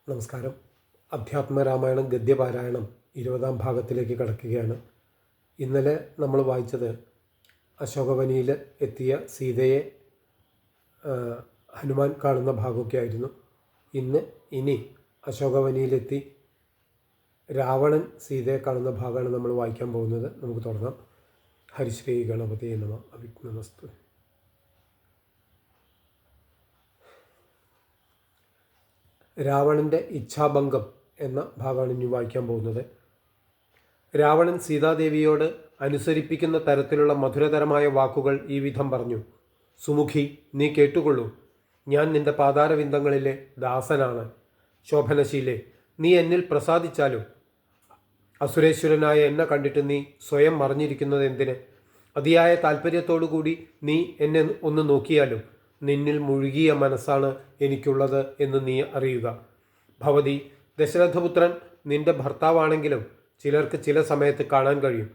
നമസ്കാരം. അധ്യാത്മരാമായണം ഗദ്യപാരായണം 20-ാം ഭാഗത്തിലേക്ക് കടക്കുകയാണ്. ഇന്നലെ നമ്മൾ വായിച്ചത് അശോകവനിയിൽ എത്തിയ സീതയെ ഹനുമാൻ കാണുന്ന ഭാഗമൊക്കെ ആയിരുന്നു. ഇനി അശോകവനിയിലെത്തി രാവണൻ സീതയെ കാണുന്ന ഭാഗമാണ് നമ്മൾ വായിക്കാൻ പോകുന്നത്. നമുക്ക് തുടങ്ങാം. ഹരിശ്രീ ഗണപതി നമ. അവിഘ്നമസ്തു. രാവണൻ്റെ ഇച്ഛാഭംഗം എന്ന ഭാഗമാണ് ഇനി വായിക്കാൻ പോകുന്നത്. രാവണൻ സീതാദേവിയോട് അനുസരിപ്പിക്കുന്ന തരത്തിലുള്ള മധുരതരമായ വാക്കുകൾ ഈ വിധം പറഞ്ഞു. സുമുഖി, നീ കേട്ടുകൊള്ളൂ. ഞാൻ നിന്റെ പാതാരവിന്ദങ്ങളിലെ ദാസനാണ്. ശോഭനശീലെ, നീ എന്നിൽ പ്രസാദിച്ചാലും അസുരേശ്വരനായ എന്നെ കണ്ടിട്ട് നീ സ്വയം മറിഞ്ഞിരിക്കുന്നത് എന്തിന്? അതിയായ താല്പര്യത്തോടുകൂടി നീ എന്നെ ഒന്ന് നോക്കിയാലും നിന്നിൽ മുഴുകിയ മനസ്സാണ് എനിക്കുള്ളത് എന്ന് നീ അറിയുക. ഭവതി ദശരഥപുത്രൻ നിന്റെ ഭർത്താവാണെങ്കിലും ചിലർക്ക് ചില സമയത്ത് കാണാൻ കഴിയും.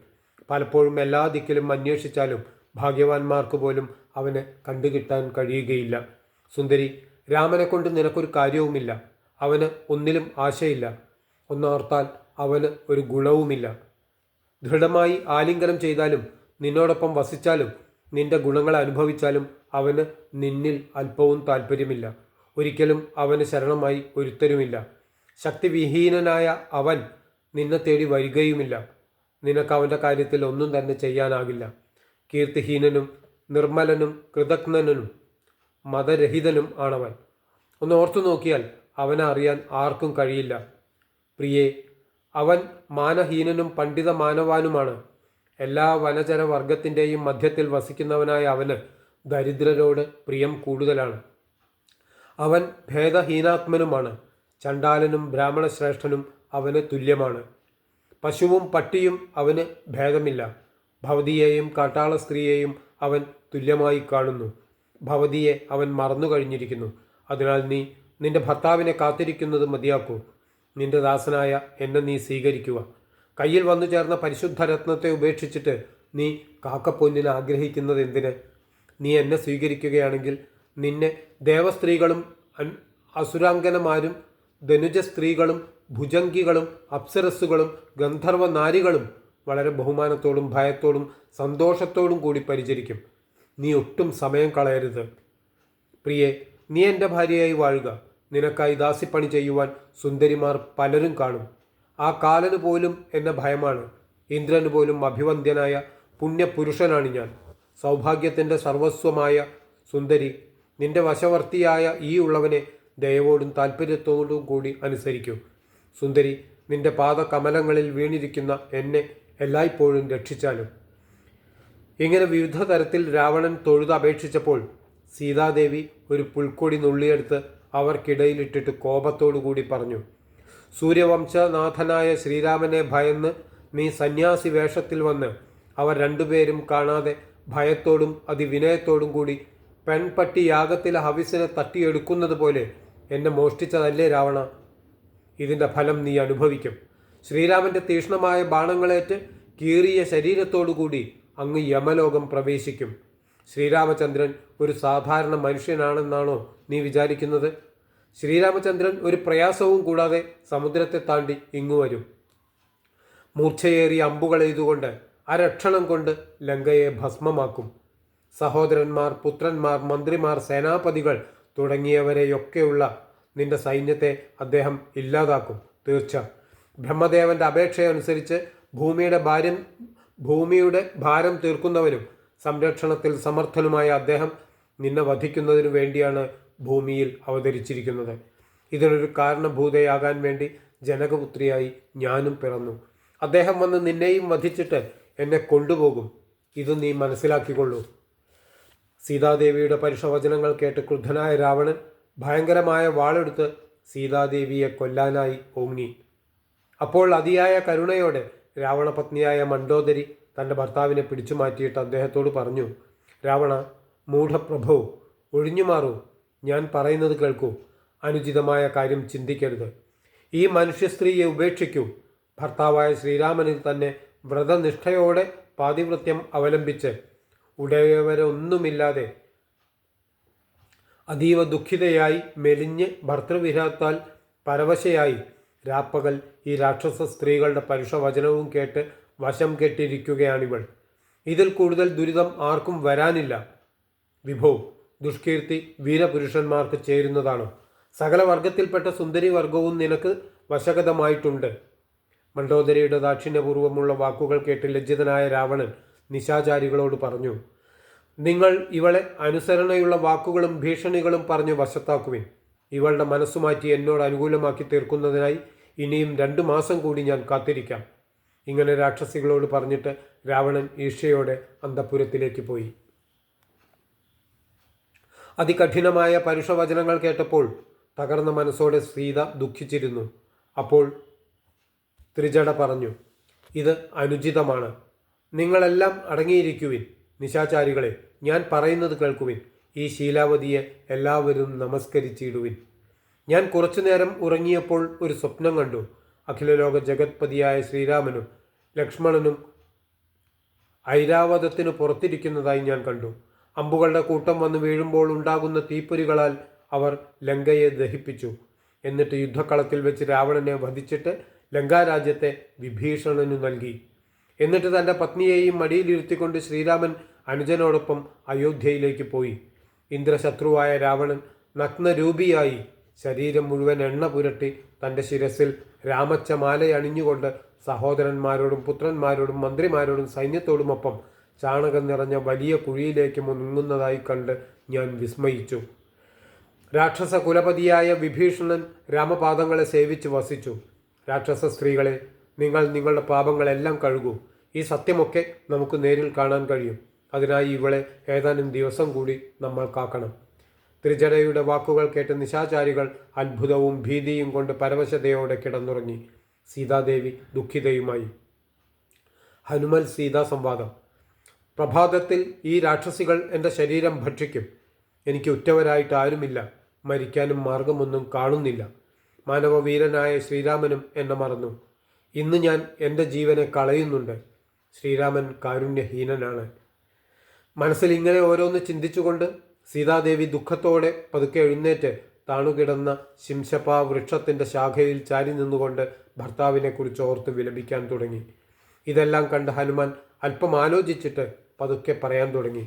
പലപ്പോഴും എല്ലാ ദിക്കിലും അന്വേഷിച്ചാലും ഭാഗ്യവാന്മാർക്ക് പോലും അവനെ കണ്ടുകിട്ടാൻ കഴിയുകയില്ല. സുന്ദരി, രാമനെ കൊണ്ട് നിനക്കൊരു കാര്യവുമില്ല. അവന് ഒന്നിലും ആശയില്ല. ഒന്നോർത്താൽ അവന് ഒരു ഗുണവുമില്ല. ദൃഢമായി ആലിംഗനം ചെയ്താലും നിന്നോടൊപ്പം വസിച്ചാലും നിന്റെ ഗുണങ്ങൾ അനുഭവിച്ചാലും അവന് നിന്നിൽ അല്പവും താല്പര്യമില്ല. ഒരിക്കലും അവന് ശരണമായി ഒരുത്തരുമില്ല. ശക്തിവിഹീനനായ അവൻ നിന്നെ തേടി വരികയുമില്ല. നിനക്ക് അവൻ്റെ കാര്യത്തിൽ ഒന്നും തന്നെ ചെയ്യാനാകില്ല. കീർത്തിഹീനനും നിർമ്മലനും കൃതജ്ഞനും മതരഹിതനും ആണവൻ. ഒന്ന് ഓർത്തു നോക്കിയാൽ അവനെ അറിയാൻ ആർക്കും കഴിയില്ല. പ്രിയേ, അവൻ മാനഹീനനും പണ്ഡിത മാനവാനുമാണ്. എല്ലാ വനചര വർഗത്തിൻ്റെയും മധ്യത്തിൽ വസിക്കുന്നവനായ അവന് ദരിദ്രരോട് പ്രിയം കൂടുതലാണ്. അവൻ ഭേദഹീനാത്മനുമാണ്. ചണ്ടാലനും ബ്രാഹ്മണശ്രേഷ്ഠനും അവന് തുല്യമാണ്. പശുവും പട്ടിയും അവന് ഭേദമില്ല. ഭവതിയെയും കാട്ടാള സ്ത്രീയെയും അവൻ തുല്യമായി കാണുന്നു. ഭവതിയെ അവൻ മറന്നു കഴിഞ്ഞിരിക്കുന്നു. അതിനാൽ നീ നിന്റെ ഭർത്താവിനെ കാത്തിരിക്കുന്നത് മതിയാക്കൂ. നിന്റെ ദാസനായ എന്നെ നീ സ്വീകരിക്കുക. കയ്യിൽ വന്നു ചേർന്ന പരിശുദ്ധ രത്നത്തെ ഉപേക്ഷിച്ചിട്ട് നീ കാക്കപ്പൊന്നിനെ ആഗ്രഹിക്കുന്നത് എന്തിന്? നീ എന്നെ സ്വീകരിക്കുകയാണെങ്കിൽ നിന്നെ ദേവസ്ത്രീകളും അസുരാംഗനമാരും ധനുജ സ്ത്രീകളും ഭുജംഗികളും അപ്സരസ്സുകളും ഗന്ധർവ നാരികളും വളരെ ബഹുമാനത്തോടും ഭയത്തോടും സന്തോഷത്തോടും കൂടി പരിചരിക്കും. നീ ഒട്ടും സമയം കളയരുത്. പ്രിയേ, നീ എൻ്റെ ഭാര്യയായി വാഴുക. നിനക്കായി ദാസിപ്പണി ചെയ്യുവാൻ സുന്ദരിമാർ പലരും കാണും. ആ കാലന് പോലും എന്നെ ഭയമാണ്. ഇന്ദ്രന് പോലും അഭിവന്ദ്യനായ പുണ്യപുരുഷനാണ് ഞാൻ. സൗഭാഗ്യത്തിൻ്റെ സർവസ്വമായ സുന്ദരി, നിന്റെ വശവർത്തിയായ ഈ ഉള്ളവനെ ദയവോടും താല്പര്യത്തോടും കൂടി അനുസരിക്കൂ. സുന്ദരി, നിന്റെ പാദകമലങ്ങളിൽ വീണിരിക്കുന്ന എന്നെ എല്ലായ്പ്പോഴും രക്ഷിച്ചാലും. ഇങ്ങനെ വിവിധ തരത്തിൽ രാവണൻ തൊഴുതപേക്ഷിച്ചപ്പോൾ സീതാദേവി ഒരു പുൽക്കൊടി നുള്ളിയെടുത്ത് അവർക്കിടയിലിട്ടിട്ട് കോപത്തോടു കൂടി പറഞ്ഞു. സൂര്യവംശനാഥനായ ശ്രീരാമനെ ഭയന്ന് നീ സന്യാസി വേഷത്തിൽ വന്ന് അവർ രണ്ടുപേരും കാണാതെ ഭയത്തോടും അതിവിനയത്തോടും കൂടി പെൺപട്ടി യാഗത്തിലെ ഹവിസിനെ തട്ടിയെടുക്കുന്നത് പോലെ എന്നെ മോഷ്ടിച്ചതല്ലേ രാവണ? ഇതിൻ്റെ ഫലം നീ അനുഭവിക്കും. ശ്രീരാമൻ്റെ തീക്ഷ്ണമായ ബാണങ്ങളേറ്റ് കീറിയ ശരീരത്തോടുകൂടി അങ്ങ് യമലോകം പ്രവേശിക്കും. ശ്രീരാമചന്ദ്രൻ ഒരു സാധാരണ മനുഷ്യനാണെന്നാണോ നീ വിചാരിക്കുന്നത്? ശ്രീരാമചന്ദ്രൻ ഒരു പ്രയാസവും കൂടാതെ സമുദ്രത്തെ താണ്ടി ഇങ്ങു വരും. മൂർച്ചയേറിയ അമ്പുകൾ എയ്തുകൊണ്ട് അരക്ഷണം കൊണ്ട് ലങ്കയെ ഭസ്മമാക്കും. സഹോദരന്മാർ, പുത്രന്മാർ, മന്ത്രിമാർ, സേനാപതികൾ തുടങ്ങിയവരെയൊക്കെയുള്ള നിന്റെ സൈന്യത്തെ അദ്ദേഹം ഇല്ലാതാക്കും. തീർച്ച. ബ്രഹ്മദേവന്റെ അപേക്ഷയനുസരിച്ച് ഭൂമിയുടെ ഭാരം തീർക്കുന്നവനും സംരക്ഷണത്തിൽ സമർത്ഥനുമായ അദ്ദേഹം നിന്നെ വധിക്കുന്നതിനു വേണ്ടിയാണ് ഭൂമിയിൽ അവതരിച്ചിരിക്കുന്നത്. ഇതിനൊരു കാരണഭൂതയാകാൻ വേണ്ടി ജനകപുത്രിയായി ഞാനും പിറന്നു. അദ്ദേഹം വന്ന് നിന്നെയും വധിച്ചിട്ട് എന്നെ കൊണ്ടുപോകും. ഇത് നീ മനസ്സിലാക്കിക്കൊള്ളൂ. സീതാദേവിയുടെ പരുഷവചനങ്ങൾ കേട്ട് ക്രുദ്ധനായ രാവണൻ ഭയങ്കരമായ വാളെടുത്ത് സീതാദേവിയെ കൊല്ലാനായി ഓങ്ങി. അപ്പോൾ അതിയായ കരുണയോടെ രാവണപത്നിയായ മണ്ഡോദരി തൻ്റെ ഭർത്താവിനെ പിടിച്ചു മാറ്റിയിട്ട് അദ്ദേഹത്തോട് പറഞ്ഞു. രാവണ, മൂഢപ്രഭോ, ഒഴിഞ്ഞുമാറൂ. ഞാൻ പറയുന്നത് കേൾക്കൂ. അനുചിതമായ കാര്യം ചിന്തിക്കരുത്. ഈ മനുഷ്യസ്ത്രീയെ ഉപേക്ഷിക്കൂ. ഭർത്താവായ ശ്രീരാമനിൽ തന്നെ വ്രതനിഷ്ഠയോടെ പാതിവൃത്യം അവലംബിച്ച് ഉടയവരൊന്നുമില്ലാതെ അതീവ ദുഃഖിതയായി മെലിഞ്ഞ് ഭർത്തൃവിരഹത്താൽ പരവശയായി രാപ്പകൽ ഈ രാക്ഷസ സ്ത്രീകളുടെ പരുഷവചനവും കേട്ട് വശം കെട്ടിരിക്കുകയാണിവൾ. ഇതിൽ കൂടുതൽ ദുരിതം ആർക്കും വരാനില്ല. വിഭോ, ദുഷ്കീർത്തി വീരപുരുഷന്മാർക്ക് ചേരുന്നതാണ്. സകല വർഗത്തിൽപ്പെട്ട സുന്ദരി വർഗവും നിനക്ക് വശഗതമായിട്ടുണ്ട്. മണ്ഡോദരിയുടെ ദാക്ഷിണ്യപൂർവ്വമുള്ള വാക്കുകൾ കേട്ട് ലജ്ജിതനായ രാവണൻ നിശാചാരികളോട് പറഞ്ഞു, നിങ്ങൾ ഇവളെ അനുസരണയുള്ള വാക്കുകളും ഭീഷണികളും പറഞ്ഞു വശത്താക്കുവിൻ. ഇവളുടെ മനസ്സുമാറ്റി എന്നോട് അനുകൂലമാക്കി തീർക്കുന്നതിനായി ഇനിയും 2 മാസം കൂടി ഞാൻ കാത്തിരിക്കാം. ഇങ്ങനെ രാക്ഷസികളോട് പറഞ്ഞിട്ട് രാവണൻ ഈർഷ്യയോടെ അന്തഃപുരത്തിലേക്ക് പോയി. അതികഠിനമായ പരുഷവചനങ്ങൾ കേട്ടപ്പോൾ തകർന്ന മനസ്സോടെ സീത ദുഃഖിച്ചിരുന്നു. അപ്പോൾ ത്രിജട പറഞ്ഞു, ഇത് അനുചിതമാണ്. നിങ്ങളെല്ലാം അടങ്ങിയിരിക്കുവിൻ. നിശാചാരികളെ, ഞാൻ പറയുന്നത് കേൾക്കുവിൻ. ഈ ശീലാവതിയെ എല്ലാവരും നമസ്കരിച്ചിടുവിൻ. ഞാൻ കുറച്ചുനേരം ഉറങ്ങിയപ്പോൾ ഒരു സ്വപ്നം കണ്ടു. അഖിലലോക ജഗത്പതിയായ ശ്രീരാമനും ലക്ഷ്മണനും ഐരാവതത്തിന് പുറത്തിരിക്കുന്നതായി ഞാൻ കണ്ടു. അമ്പുകളുടെ കൂട്ടം വന്ന് വീഴുമ്പോൾ ഉണ്ടാകുന്ന തീപ്പൊരികളാൽ അവർ ലങ്കയെ ദഹിപ്പിച്ചു. എന്നിട്ട് യുദ്ധക്കളത്തിൽ വെച്ച് രാവണനെ വധിച്ചിട്ട് ലങ്കാരാജ്യത്തെ വിഭീഷണനു നൽകി. എന്നിട്ട് തൻ്റെ പത്നിയെയും മടിയിലിരുത്തിക്കൊണ്ട് ശ്രീരാമൻ അനുജനോടൊപ്പം അയോധ്യയിലേക്ക് പോയി. ഇന്ദ്രശത്രുവായ രാവണൻ നഗ്നരൂപിയായി ശരീരം മുഴുവൻ എണ്ണ പുരട്ടി തൻ്റെ ശിരസിൽ രാമച്ചമാലയണിഞ്ഞുകൊണ്ട് സഹോദരന്മാരോടും പുത്രന്മാരോടും മന്ത്രിമാരോടും സൈന്യത്തോടുമൊപ്പം ചാണകം നിറഞ്ഞ വലിയ കുഴിയിലേക്ക് മുങ്ങുന്നതായി കണ്ട് ഞാൻ വിസ്മയിച്ചു. രാക്ഷസ കുലപതിയായ വിഭീഷണൻ രാമപാദങ്ങളെ സേവിച്ച് വസിച്ചു. രാക്ഷസ സ്ത്രീകളെ, നിങ്ങൾ നിങ്ങളുടെ പാപങ്ങളെല്ലാം കഴുകൂ. ഈ സത്യമൊക്കെ നമുക്ക് നേരിൽ കാണാൻ കഴിയും. അതിനായി ഇവളെ ഏതാനും ദിവസം കൂടി നമ്മൾ കാക്കണം. ത്രിജടയുടെ വാക്കുകൾ കേട്ട് നിശാചാരികൾ അത്ഭുതവും ഭീതിയും കൊണ്ട് പരവശതയോടെ കിടന്നുറങ്ങി. സീതാദേവി ദുഃഖിതയുമായി. ഹനുമൽ സീതാ സംവാദം. പ്രഭാതത്തിൽ ഈ രാക്ഷസികൾ എൻ്റെ ശരീരം ഭക്ഷിക്കും. എനിക്ക് ഉറ്റവരായിട്ട് ആരുമില്ല. മരിക്കാനും മാർഗമൊന്നും കാണുന്നില്ല. മാനവവീരനായ ശ്രീരാമനും എന്നെ മറന്നു. ഇന്ന് ഞാൻ എൻ്റെ ജീവനെ കളയുന്നുണ്ട്. ശ്രീരാമൻ കാരുണ്യഹീനനാണ്. മനസ്സിൽ ഇങ്ങനെ ഓരോന്ന് ചിന്തിച്ചുകൊണ്ട് സീതാദേവി ദുഃഖത്തോടെ പതുക്കെ എഴുന്നേറ്റ് താണുകിടന്ന ശിംശപാ വൃക്ഷത്തിൻ്റെ ശാഖയിൽ ചാരി നിന്നുകൊണ്ട് ഭർത്താവിനെക്കുറിച്ച് ഓർത്ത് വിലപിക്കാൻ തുടങ്ങി. ഇതെല്ലാം കണ്ട് ഹനുമാൻ അല്പം ആലോചിച്ചിട്ട് പതുക്കെ പറയാൻ തുടങ്ങി.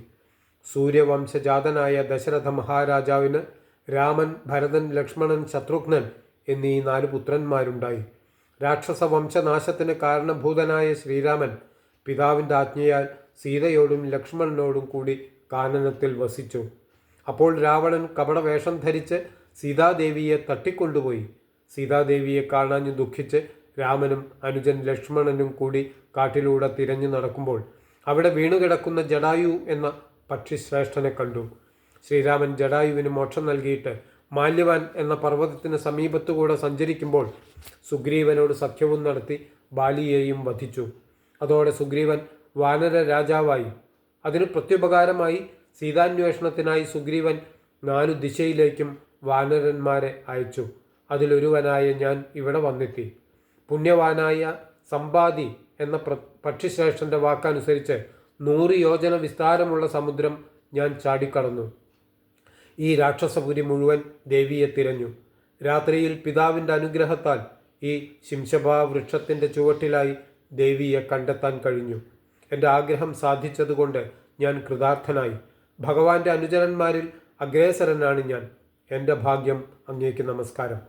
സൂര്യവംശജാതനായ ദശരഥ മഹാരാജാവിന് രാമൻ, ഭരതൻ, ലക്ഷ്മണൻ, ശത്രുഘ്നൻ എന്നീ 4 പുത്രന്മാരുണ്ടായി. രാക്ഷസ വംശനാശത്തിന് കാരണഭൂതനായ ശ്രീരാമൻ പിതാവിൻ്റെ ആജ്ഞയാൽ സീതയോടും ലക്ഷ്മണനോടും കൂടി കാനനത്തിൽ വസിച്ചു. അപ്പോൾ രാവണൻ കപടവേഷം ധരിച്ച് സീതാദേവിയെ തട്ടിക്കൊണ്ടുപോയി. സീതാദേവിയെ കാണാഞ്ഞു ദുഃഖിച്ച് രാമനും അനുജൻ ലക്ഷ്മണനും കൂടി കാട്ടിലൂടെ തിരഞ്ഞു നടക്കുമ്പോൾ അവിടെ വീണുകിടക്കുന്ന ജടായു എന്ന പക്ഷിശ്രേഷ്ഠനെ കണ്ടു. ശ്രീരാമൻ ജടായുവിന് മോക്ഷം നൽകിയിട്ട് മാല്യവാൻ എന്ന പർവ്വതത്തിന് സമീപത്തുകൂടെ സഞ്ചരിക്കുമ്പോൾ സുഗ്രീവനോട് സഖ്യവും നടത്തി ബാലിയെയും വധിച്ചു. അതോടെ സുഗ്രീവൻ വാനര രാജാവായി. അതിന് പ്രത്യുപകാരമായി സീതാന്വേഷണത്തിനായി സുഗ്രീവൻ 4 ദിശയിലേക്കും വാനരന്മാരെ അയച്ചു. അതിലൊരുവനായ ഞാൻ ഇവിടെ വന്നെത്തി. പുണ്യവാനായ സമ്പാദി എന്ന പക്ഷിശ്രേഷ്ഠൻ്റെ വാക്കനുസരിച്ച് 100 യോജന വിസ്താരമുള്ള സമുദ്രം ഞാൻ ചാടിക്കടന്നു. ഈ രാക്ഷസപുരി മുഴുവൻ ദേവിയെ തിരഞ്ഞു. രാത്രിയിൽ പിതാവിൻ്റെ അനുഗ്രഹത്താൽ ഈ ശിംശപാ വൃക്ഷത്തിൻ്റെ ചുവട്ടിലായി ദേവിയെ കണ്ടെത്താൻ കഴിഞ്ഞു. എൻ്റെ ആഗ്രഹം സാധിച്ചതുകൊണ്ട് ഞാൻ കൃതാർത്ഥനായി. ഭഗവാന്റെ അനുചരന്മാരിൽ അഗ്രേസരനാണ് ഞാൻ. എൻ്റെ ഭാഗ്യം അങ്ങേക്ക് നമസ്കാരം.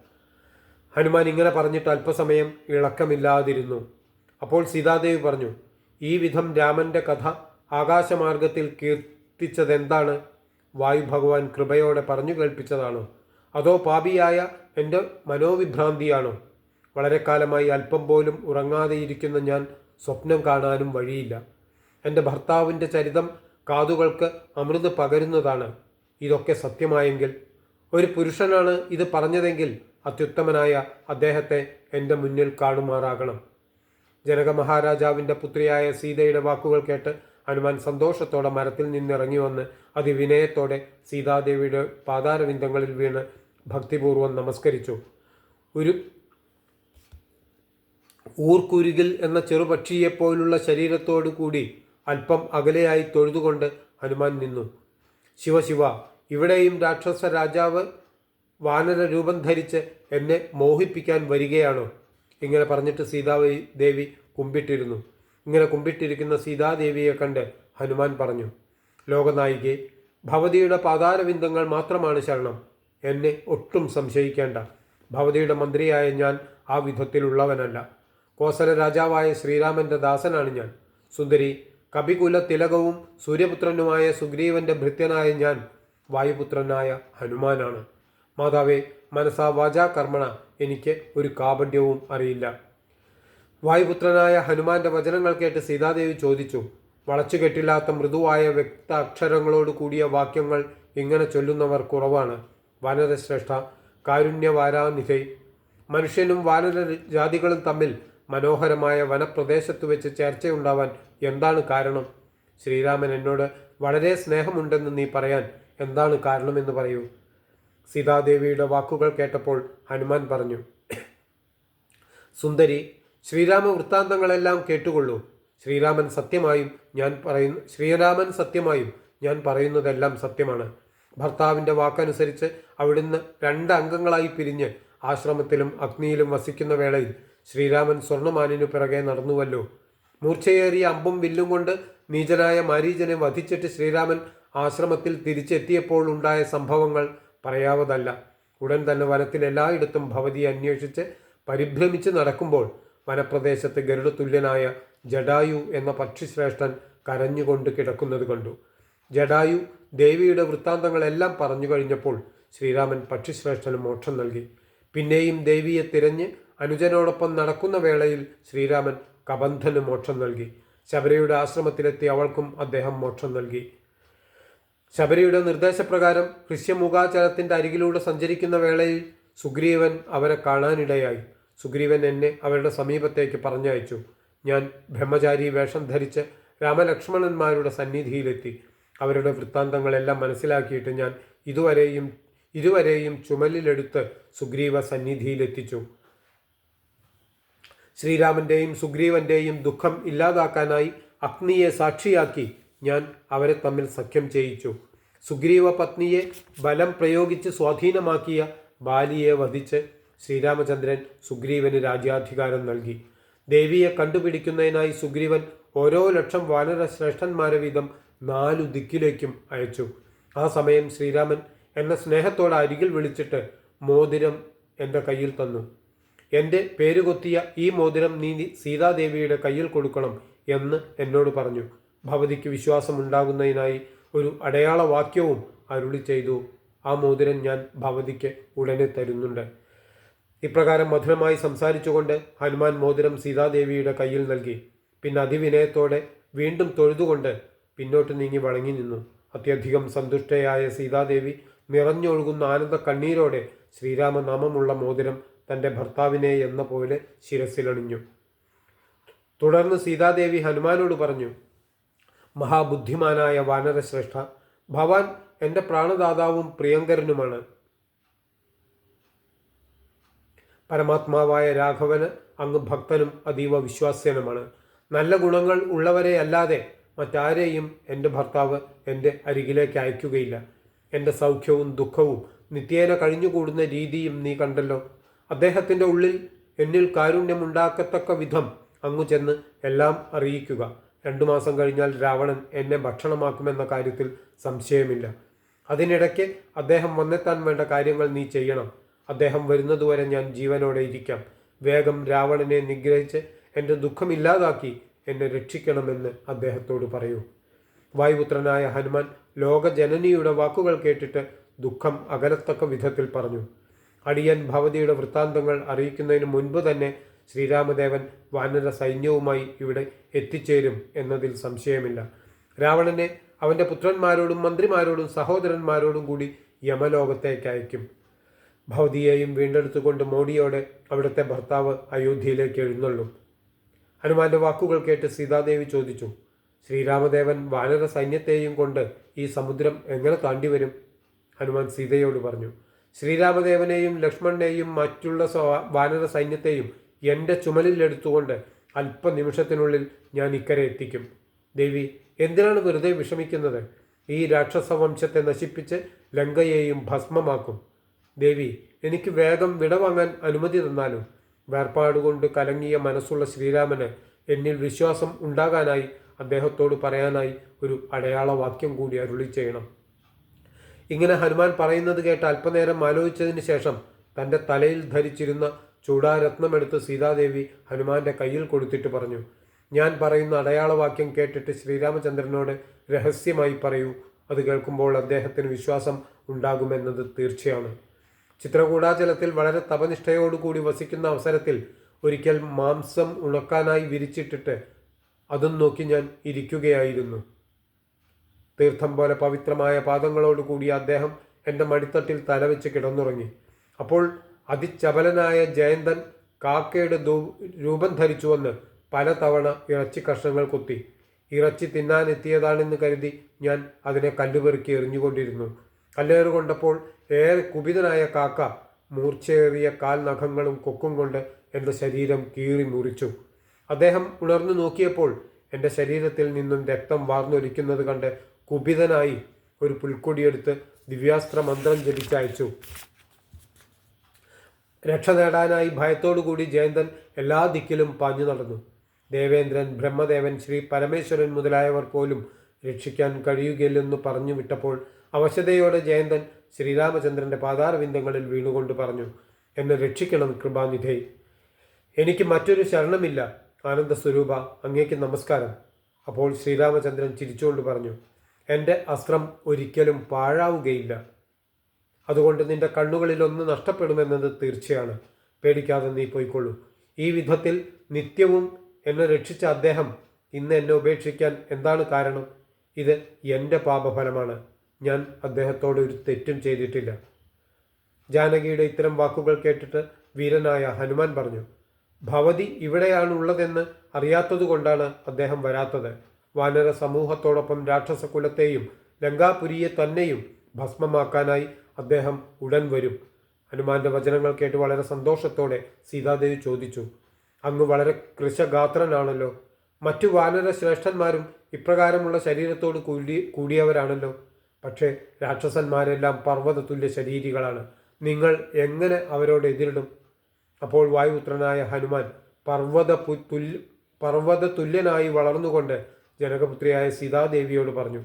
ഹനുമാൻ ഇങ്ങനെ പറഞ്ഞിട്ട് അല്പസമയം ഇളക്കമില്ലാതിരുന്നു. അപ്പോൾ സീതാദേവി പറഞ്ഞു, ഈ വിധം രാമൻ്റെ കഥ ആകാശമാർഗത്തിൽ കീർത്തിച്ചതെന്താണ്? വായു ഭഗവാൻ കൃപയോടെ പറഞ്ഞു കേൾപ്പിച്ചതാണോ? അതോ പാപിയായ എൻ്റെ മനോവിഭ്രാന്തിയാണോ? വളരെ കാലമായി അല്പം പോലും ഉറങ്ങാതെയിരിക്കുന്ന ഞാൻ സ്വപ്നം കാണാനും വഴിയില്ല. എൻ്റെ ഭർത്താവിൻ്റെ ചരിതം കാതുകൾക്ക് അമൃത് പകരുന്നതാണ്. ഇതൊക്കെ സത്യമായെങ്കിൽ, ഒരു പുരുഷനാണ് ഇത് പറഞ്ഞതെങ്കിൽ അത്യുത്തമനായ അദ്ദേഹത്തെ എൻ്റെ മുന്നിൽ കാണുമാറാകണം. ജനക മഹാരാജാവിൻ്റെ പുത്രിയായ സീതയുടെ വാക്കുകൾ കേട്ട് ഹനുമാൻ സന്തോഷത്തോടെ മരത്തിൽ നിന്നിറങ്ങി വന്ന് അതിവിനയത്തോടെ സീതാദേവിയുടെ പാതാരവിന്ദങ്ങളിൽ വീണ് ഭക്തിപൂർവ്വം നമസ്കരിച്ചു. ഒരു ഊർക്കുരുകിൽ എന്ന ചെറുപക്ഷിയെപ്പോലുള്ള ശരീരത്തോടു കൂടി അല്പം അകലെയായി തൊഴുതുകൊണ്ട് ഹനുമാൻ നിന്നു. ശിവശിവ, ഇവിടെയും രാക്ഷസ രാജാവ് വാനര രൂപം ധരിച്ച് എന്നെ മോഹിപ്പിക്കാൻ വരികയാണോ? ഇങ്ങനെ പറഞ്ഞിട്ട് സീതാദേവി കുമ്പിട്ടിരുന്നു. ഇങ്ങനെ കുമ്പിട്ടിരിക്കുന്ന സീതാദേവിയെ കണ്ട് ഹനുമാൻ പറഞ്ഞു, ലോകനായികെ, ഭവതിയുടെ പാതാരവിന്ദങ്ങൾ മാത്രമാണ് ശരണം. എന്നെ ഒട്ടും സംശയിക്കേണ്ട. ഭവതിയുടെ മന്ത്രിയായ ഞാൻ ആ വിധത്തിലുള്ളവനല്ല. കോസല രാജാവായ ശ്രീരാമന്റെ ദാസനാണ് ഞാൻ. സുന്ദരി, കപികുല തിലകവും സൂര്യപുത്രനുമായ സുഗ്രീവന്റെ ഭൃത്യനായ ഞാൻ വായുപുത്രനായ ഹനുമാനാണ്. മാതാവേ, മനസാ വാചാ കർമ്മണ എനിക്ക് ഒരു കാപഢ്യവും അറിയില്ല. വായുപുത്രനായ ഹനുമാന്റെ വചനങ്ങൾ കേട്ട് സീതാദേവി ചോദിച്ചു, വളച്ചുകെട്ടില്ലാത്ത മൃദുവായ വ്യക്ത അക്ഷരങ്ങളോട് കൂടിയ വാക്യങ്ങൾ ഇങ്ങനെ ചൊല്ലുന്നവർ കുറവാണ്. വാനരശ്രേഷ്ഠ, കാരുണ്യവാരാനിധേ, മനുഷ്യനും വാനര ജാതികളും തമ്മിൽ മനോഹരമായ വനപ്രദേശത്ത് വെച്ച് ചർച്ചയുണ്ടാവാൻ എന്താണ് കാരണം? ശ്രീരാമൻ എന്നോട് വളരെ സ്നേഹമുണ്ടെന്ന് നീ പറയാൻ എന്താണ് കാരണമെന്ന് പറയൂ. സീതാദേവിയുടെ വാക്കുകൾ കേട്ടപ്പോൾ ഹനുമാൻ പറഞ്ഞു, സുന്ദരി, ശ്രീരാമ വൃത്താന്തങ്ങളെല്ലാം കേട്ടുകൊള്ളൂ. ശ്രീരാമൻ സത്യമായും ഞാൻ പറയുന്നതെല്ലാം സത്യമാണ്. ഭർത്താവിൻ്റെ വാക്കനുസരിച്ച് അവിടുന്ന് 2 അംഗങ്ങളായി പിരിഞ്ഞ് ആശ്രമത്തിലും അഗ്നിയിലും വസിക്കുന്ന വേളയിൽ ശ്രീരാമൻ സ്വർണ്ണമാനിനു പിറകെ നടന്നുവല്ലോ. മൂർച്ചയേറിയ അമ്പും വില്ലും കൊണ്ട് നീചനായ മാരീചനെ വധിച്ചിട്ട് ശ്രീരാമൻ ആശ്രമത്തിൽ തിരിച്ചെത്തിയപ്പോൾ ഉണ്ടായ സംഭവങ്ങൾ പറയാവതല്ല. ഉടൻ തന്നെ വനത്തിൽ എല്ലായിടത്തും ഭവതിയെ അന്വേഷിച്ച് പരിഭ്രമിച്ച് നടക്കുമ്പോൾ വനപ്രദേശത്ത് ഗരുഡതുല്യനായ ജടായു എന്ന പക്ഷിശ്രേഷ്ഠൻ കരഞ്ഞുകൊണ്ട് കിടക്കുന്നത് കണ്ടു. ജടായു ദേവിയുടെ വൃത്താന്തങ്ങളെല്ലാം പറഞ്ഞു കഴിഞ്ഞപ്പോൾ ശ്രീരാമൻ പക്ഷിശ്രേഷ്ഠന് മോക്ഷം നൽകി. പിന്നെയും ദേവിയെ തിരഞ്ഞ് അനുജനോടൊപ്പം നടക്കുന്ന വേളയിൽ ശ്രീരാമൻ കബന്ധന് മോക്ഷം നൽകി. ശബരിയുടെ ആശ്രമത്തിലെത്തി അവൾക്കും അദ്ദേഹം മോക്ഷം നൽകി. ശബരിയുടെ നിർദ്ദേശപ്രകാരം ഋഷ്യമുഖാചലത്തിൻ്റെ അരികിലൂടെ സഞ്ചരിക്കുന്ന വേളയിൽ സുഗ്രീവൻ അവരെ കാണാനിടയായി. സുഗ്രീവൻ എന്നെ അവരുടെ സമീപത്തേക്ക് പറഞ്ഞയച്ചു. ഞാൻ ബ്രഹ്മചാരി വേഷം ധരിച്ച് രാമലക്ഷ്മണന്മാരുടെ സന്നിധിയിലെത്തി. അവരുടെ വൃത്താന്തങ്ങളെല്ലാം മനസ്സിലാക്കിയിട്ട് ഞാൻ ഇരുവരെയും ചുമലിലെടുത്ത് സുഗ്രീവ സന്നിധിയിലെത്തിച്ചു. ശ്രീരാമന്റെയും സുഗ്രീവന്റെയും ദുഃഖം ഇല്ലാതാക്കാനായി അഗ്നിയെ സാക്ഷിയാക്കി ഞാൻ അവരെ തമ്മിൽ സഖ്യം ചെയ്യിച്ചു. സുഗ്രീവ പത്നിയെ ബലം പ്രയോഗിച്ച് സ്വാധീനമാക്കിയ ബാലിയെ വധിച്ച് ശ്രീരാമചന്ദ്രൻ സുഗ്രീവന് രാജ്യാധികാരം നൽകി. ദേവിയെ കണ്ടുപിടിക്കുന്നതിനായി സുഗ്രീവൻ ഓരോ 1,00,000 വാനര ശ്രേഷ്ഠന്മാരെ വീതം 4 ദിക്കിലേക്കും അയച്ചു. ആ സമയം ശ്രീരാമൻ എന്നെ സ്നേഹത്തോടെ അരികിൽ വിളിച്ചിട്ട് മോതിരം എൻ്റെ കയ്യിൽ തന്നു. എൻ്റെ പേരുകൊത്തിയ ഈ മോതിരം നീ സീതാദേവിയുടെ കയ്യിൽ കൊടുക്കണം എന്ന് എന്നോട് പറഞ്ഞു. ഭവതിക്ക് വിശ്വാസമുണ്ടാകുന്നതിനായി ഒരു അടയാളവാക്യവും അരുളി ചെയ്തു. ആ മോതിരം ഞാൻ ഭവതിക്ക് ഉടനെ തരുന്നുണ്ട്. ഇപ്രകാരം മധുരമായി സംസാരിച്ചുകൊണ്ട് ഹനുമാൻ മോതിരം സീതാദേവിയുടെ കയ്യിൽ നൽകി. പിന്നെ അതിവിനയത്തോടെ വീണ്ടും തൊഴുതുകൊണ്ട് പിന്നോട്ട് നീങ്ങി വണങ്ങി നിന്നു. അത്യധികം സന്തുഷ്ടയായ സീതാദേവി നിറഞ്ഞൊഴുകുന്ന ആനന്ദ കണ്ണീരോടെ ശ്രീരാമനാമമുള്ള മോതിരം തൻ്റെ ഭർത്താവിനെ എന്ന പോലെ ശിരസിലണിഞ്ഞു. തുടർന്ന് സീതാദേവി ഹനുമാനോട് പറഞ്ഞു, മഹാബുദ്ധിമാനായ വാനരശ്രേഷ്ഠ, ഭവാൻ എൻ്റെ പ്രാണദാതാവും പ്രിയങ്കരനുമാണ്. പരമാത്മാവായ രാഘവന് അങ്ങ് ഭക്തനും അതീവ വിശ്വാസ്യനുമാണ്. നല്ല ഗുണങ്ങൾ ഉള്ളവരെ അല്ലാതെ മറ്റാരെയും എൻ്റെ ഭർത്താവ് എൻ്റെ അരികിലേക്ക് അയക്കുകയില്ല. എൻ്റെ സൗഖ്യവും ദുഃഖവും നിത്യേന കഴിഞ്ഞുകൂടുന്ന രീതിയും നീ കണ്ടല്ലോ. അദ്ദേഹത്തിൻ്റെ ഉള്ളിൽ എന്നിൽ കാരുണ്യമുണ്ടാക്കത്തക്ക വിധം അങ്ങു ചെന്ന് എല്ലാം അറിയിക്കുക. 2 മാസം കഴിഞ്ഞാൽ രാവണൻ എന്നെ ഭക്ഷണമാക്കുമെന്ന കാര്യത്തിൽ സംശയമില്ല. അതിനിടയ്ക്ക് അദ്ദേഹം വന്നെത്താൻ വേണ്ട കാര്യങ്ങൾ നീ ചെയ്യണം. അദ്ദേഹം വരുന്നതുവരെ ഞാൻ ജീവനോടെ ഇരിക്കാം. വേഗം രാവണനെ നിഗ്രഹിച്ച് എൻ്റെ ദുഃഖമില്ലാതാക്കി എന്നെ രക്ഷിക്കണമെന്ന് അദ്ദേഹത്തോട് പറയൂ. വായുപുത്രനായ ഹനുമാൻ ലോകജനനിയുടെ വാക്കുകൾ കേട്ടിട്ട് ദുഃഖം അകലത്തക്ക വിധത്തിൽ പറഞ്ഞു. അടിയൻ ഭവതിയുടെ വൃത്താന്തങ്ങൾ അറിയിക്കുന്നതിന് മുൻപ് തന്നെ ശ്രീരാമദേവൻ വാനര സൈന്യവുമായി ഇവിടെ എത്തിച്ചേരും എന്നതിൽ സംശയമില്ല. രാവണനെ അവൻ്റെ പുത്രന്മാരോടും മന്ത്രിമാരോടും സഹോദരന്മാരോടും കൂടി യമലോകത്തേക്ക് അയക്കും. ഭവതിയെയും വീണ്ടെടുത്തുകൊണ്ട് മോടിയോടെ അവിടുത്തെ ഭർത്താവ് അയോധ്യയിലേക്ക് എഴുന്നള്ളും. ഹനുമാന്റെ വാക്കുകൾ കേട്ട് സീതാദേവി ചോദിച്ചു, ശ്രീരാമദേവൻ വാനര സൈന്യത്തെയും കൊണ്ട് ഈ സമുദ്രം എങ്ങനെ താണ്ടി വരും? ഹനുമാൻ സീതയോട് പറഞ്ഞു, ശ്രീരാമദേവനെയും ലക്ഷ്മണനെയും മറ്റുള്ള വാനര സൈന്യത്തെയും എൻ്റെ ചുമലിലെടുത്തുകൊണ്ട് അല്പനിമിഷത്തിനുള്ളിൽ ഞാൻ ഇക്കരെ എത്തിക്കും. ദേവി, എന്തിനാണ് വെറുതെ വിഷമിക്കുന്നത്? ഈ രാക്ഷസവംശത്തെ നശിപ്പിച്ച് ലങ്കയെയും ഭസ്മമാക്കും. ദേവി, എനിക്ക് വേഗം വിടവാങ്ങാൻ അനുമതി തന്നാലും വേർപാടുകൊണ്ട് കലങ്ങിയ മനസ്സുള്ള ശ്രീരാമന് എന്നിൽ വിശ്വാസം ഉണ്ടാകാനായി അദ്ദേഹത്തോട് പറയാനായി ഒരു അടയാളവാക്യം കൂടി അരുളി ചെയ്യണം. ഇങ്ങനെ ഹനുമാൻ പറയുന്നത് കേട്ട് അല്പനേരം ആലോചിച്ചതിന് ശേഷം തൻ്റെ തലയിൽ ധരിച്ചിരുന്ന ചൂടാരത്നമെടുത്ത് സീതാദേവി ഹനുമാന്റെ കയ്യിൽ കൊടുത്തിട്ട് പറഞ്ഞു, ഞാൻ പറയുന്ന അടയാളവാക്യം കേട്ടിട്ട് ശ്രീരാമചന്ദ്രനോട് രഹസ്യമായി പറയൂ. അത് കേൾക്കുമ്പോൾ അദ്ദേഹത്തിന് വിശ്വാസം ഉണ്ടാകുമെന്നത് തീർച്ചയാണ്. ചിത്രകൂടാചലത്തിൽ വളരെ തപനിഷ്ഠയോടുകൂടി വസിക്കുന്ന അവസരത്തിൽ ഒരിക്കൽ മാംസം ഉണക്കാനായി വിരിച്ചിട്ടിട്ട് അതും നോക്കി ഞാൻ ഇരിക്കുകയായിരുന്നു. തീർത്ഥം പോലെ പവിത്രമായ പാദങ്ങളോടുകൂടി അദ്ദേഹം എൻ്റെ മടിത്തട്ടിൽ തലവെച്ച് കിടന്നുറങ്ങി. അപ്പോൾ അതിചപലനായ ജയന്തൻ കാക്കയുടെ രൂപം ധരിച്ചുവന്ന് പലതവണ ഇറച്ചി കഷ്ണങ്ങൾ കൊത്തി. ഇറച്ചി തിന്നാനെത്തിയതാണെന്ന് കരുതി ഞാൻ അതിനെ കല്ലുപെറുക്കി എറിഞ്ഞുകൊണ്ടിരുന്നു. കല്ലേറ് കൊണ്ടപ്പോൾ ഏറെ കുപിതനായ കാക്ക മൂർച്ചയേറിയ കാൽ നഖങ്ങളും കൊക്കും കൊണ്ട് എൻ്റെ ശരീരം കീറി മുറിച്ചു. അദ്ദേഹം ഉണർന്നു നോക്കിയപ്പോൾ എൻ്റെ ശരീരത്തിൽ നിന്നും രക്തം വാർന്നൊലിക്കുന്നത് കണ്ട് കുപിതനായി ഒരു പുൽക്കൊടിയെടുത്ത് ദിവ്യാസ്ത്ര മന്ത്രം ജപിച്ചയച്ചു. രക്ഷ നേടാനായി ഭയത്തോടുകൂടി ജയന്തൻ എല്ലാ ദിക്കിലും പാഞ്ഞു നടന്നു. ദേവേന്ദ്രൻ, ബ്രഹ്മദേവൻ, ശ്രീ പരമേശ്വരൻ മുതലായവർ പോലും രക്ഷിക്കാൻ കഴിയുകയില്ലെന്ന് പറഞ്ഞു വിട്ടപ്പോൾ അവശതയോടെ ജയന്തൻ ശ്രീരാമചന്ദ്രൻ്റെ പാതാരവിന്ദങ്ങളിൽ വീണുകൊണ്ട് പറഞ്ഞു, എന്നെ രക്ഷിക്കണം കൃപാനിധേ. എനിക്ക് മറ്റൊരു ശരണമില്ല. ആനന്ദസ്വരൂപ, അങ്ങേക്ക് നമസ്കാരം. അപ്പോൾ ശ്രീരാമചന്ദ്രൻ ചിരിച്ചുകൊണ്ട് പറഞ്ഞു, എൻ്റെ അസ്ത്രം ഒരിക്കലും പാഴാവുകയില്ല. അതുകൊണ്ട് നിന്റെ കണ്ണുകളിലൊന്ന് നഷ്ടപ്പെടുമെന്നത് തീർച്ചയാണ്. പേടിക്കാതെ നീ പോയിക്കൊള്ളൂ. ഈ വിധത്തിൽ നിത്യവും എന്നെ രക്ഷിച്ച അദ്ദേഹം ഇന്ന് എന്നെ ഉപേക്ഷിക്കാൻ എന്താണ് കാരണം? ഇത് എൻ്റെ പാപഫലമാണ്. ഞാൻ അദ്ദേഹത്തോട് ഒരു തെറ്റും ചെയ്തിട്ടില്ല. ജാനകിയുടെ ഇത്തരം വാക്കുകൾ കേട്ടിട്ട് വീരനായ ഹനുമാൻ പറഞ്ഞു, ഭവതി ഇവിടെയാണുള്ളതെന്ന് അറിയാത്തതുകൊണ്ടാണ് അദ്ദേഹം വരാത്തത്. വാനര സമൂഹത്തോടൊപ്പം രാക്ഷസ കുലത്തെയും ലങ്കാപുരിയെ തന്നെയും ഭസ്മമാക്കാനായി അദ്ദേഹം ഉടൻ വരും. ഹനുമാന്റെ വചനങ്ങൾ കേട്ട് വളരെ സന്തോഷത്തോടെ സീതാദേവി ചോദിച്ചു, അങ്ങ് വളരെ കൃശഗാത്രനാണല്ലോ. മറ്റു വാനര ശ്രേഷ്ഠന്മാരും ഇപ്രകാരമുള്ള ശരീരത്തോട് കൂടിയവരാണല്ലോ. പക്ഷേ രാക്ഷസന്മാരെല്ലാം പർവ്വതതുല്യ ശരീരികളാണ്. നിങ്ങൾ എങ്ങനെ അവരോട് എതിരിടും? അപ്പോൾ വായുപുത്രനായ ഹനുമാൻ പർവ്വത തുല്യനായി വളർന്നുകൊണ്ട് ജനകപുത്രിയായ സീതാദേവിയോട് പറഞ്ഞു,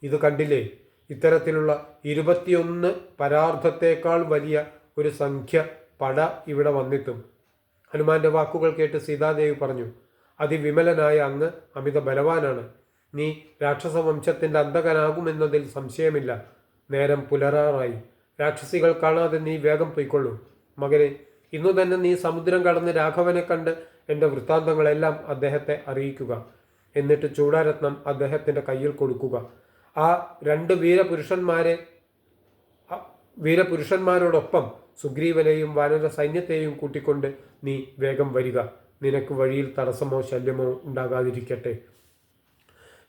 ഇത് കണ്ടില്ലേ, ഇത്തരത്തിലുള്ള 21 പരാർത്ഥത്തേക്കാൾ വലിയ ഒരു സംഖ്യ പട ഇവിടെ വന്നിട്ടും. ഹനുമാന്റെ വാക്കുകൾ കേട്ട് സീതാദേവി പറഞ്ഞു, അതിവിമലനായ അങ്ങ് അമിത ബലവാനാണ്. നീ രാക്ഷസ വംശത്തിൻ്റെ അന്തകനാകുമെന്നതിൽ സംശയമില്ല. നേരം പുലരാറായി. രാക്ഷസികൾ കാണാതെ നീ വേഗം പൊയ്ക്കൊള്ളൂ. മകനെ, ഇന്നു തന്നെ നീ സമുദ്രം കടന്ന് രാഘവനെ കണ്ട് എൻ്റെ വൃത്താന്തങ്ങളെല്ലാം അദ്ദേഹത്തെ അറിയിക്കുക. എന്നിട്ട് ചൂടാരത്നം അദ്ദേഹത്തിൻ്റെ കയ്യിൽ കൊടുക്കുക. ആ 2 വീരപുരുഷന്മാരോടൊപ്പം സുഗ്രീവനെയും വാനര സൈന്യത്തെയും കൂട്ടിക്കൊണ്ട് നീ വേഗം വരിക. നിനക്ക് വഴിയിൽ തടസ്സമോ ശല്യമോ ഉണ്ടാകാതിരിക്കട്ടെ.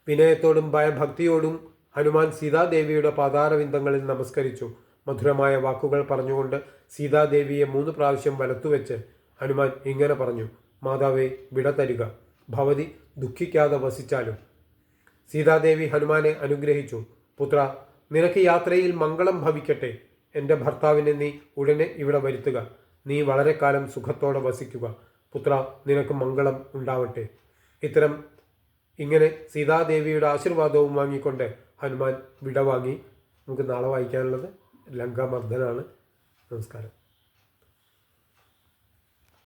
വിനയത്തോടും ഭയഭക്തിയോടും ഹനുമാൻ സീതാദേവിയുടെ പാതാരവിന്ദങ്ങളിൽ നമസ്കരിച്ചു. മധുരമായ വാക്കുകൾ പറഞ്ഞുകൊണ്ട് സീതാദേവിയെ 3 പ്രാവശ്യം വലത്തുവെച്ച് ഹനുമാൻ ഇങ്ങനെ പറഞ്ഞു, മാതാവേ, വിട തരിക. ഭവതി ദുഃഖിക്കാതെ വസിച്ചാലും. സീതാദേവി ഹനുമാനെ അനുഗ്രഹിച്ചു. പുത്ര, നിനക്ക് യാത്രയിൽ മംഗളം ഭവിക്കട്ടെ. എൻ്റെ ഭർത്താവിനെ നീ ഉടനെ ഇവിടെ വരുത്തുക. നീ വളരെ കാലം സുഖത്തോടെ വസിക്കുക. പുത്ര, നിനക്ക് മംഗളം ഉണ്ടാവട്ടെ. ഇങ്ങനെ സീതാദേവിയുടെ ആശീർവാദവും വാങ്ങിക്കൊണ്ട് ഹനുമാൻ വിടവാങ്ങി. നമുക്ക് നാളെ വായിക്കാനുള്ളത് ലങ്കാമർദ്ദനാണ്. നമസ്കാരം.